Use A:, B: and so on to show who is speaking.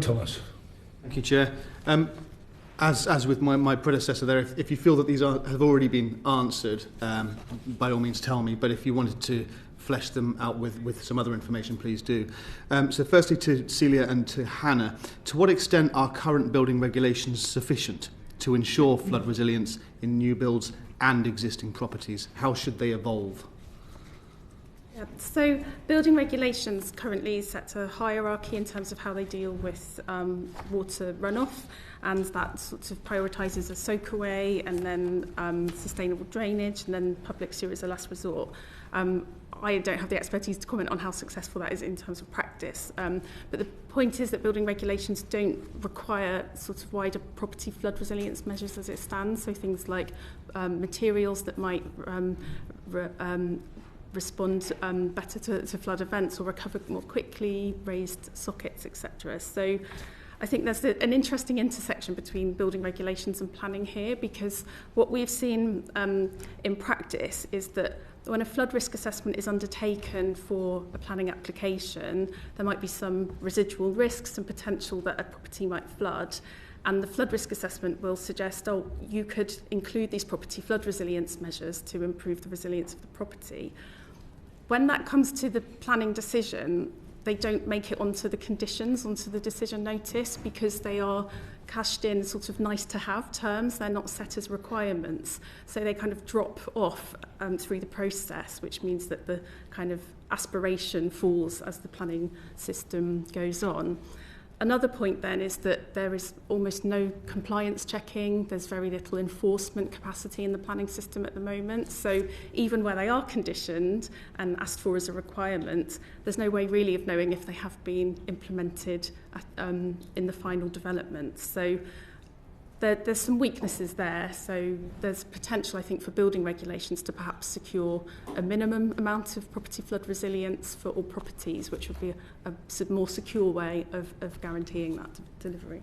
A: Thomas.
B: Thank you, Chair. As with my predecessor there, if you feel that these have already been answered, by all means tell me, but if you wanted to flesh them out with some other information, please do. So firstly to Celia and to Hannah, to what extent are current building regulations sufficient to ensure flood resilience in new builds and existing properties? How should they evolve?
C: So building regulations currently set a hierarchy in terms of how they deal with water runoff, and that sort of prioritises a soakaway and then sustainable drainage and then public sewer as a last resort. I don't have the expertise to comment on how successful that is in terms of practice, but the point is that building regulations don't require sort of wider property flood resilience measures as it stands, so things like materials that might respond better to flood events or recover more quickly, raised sockets, etc. So I think there's an interesting intersection between building regulations and planning here, because what we've seen in practice is that when a flood risk assessment is undertaken for a planning application, there might be some residual risks and potential that a property might flood. And the flood risk assessment will suggest, oh, you could include these property flood resilience measures to improve the resilience of the property. When that comes to the planning decision, they don't make it onto the conditions, onto the decision notice, because they are cashed in sort of nice to have terms. They're not set as requirements. So they kind of drop off through the process, which means that the kind of aspiration falls as the planning system goes on. Another point then is that there is almost no compliance checking. There's very little enforcement capacity in the planning system at the moment. So even where they are conditioned and asked for as a requirement, there's no way really of knowing if they have been implemented in the final development. So there's some weaknesses there. So there's potential, I think, for building regulations to perhaps secure a minimum amount of property flood resilience for all properties, which would be a more secure way of guaranteeing that delivery.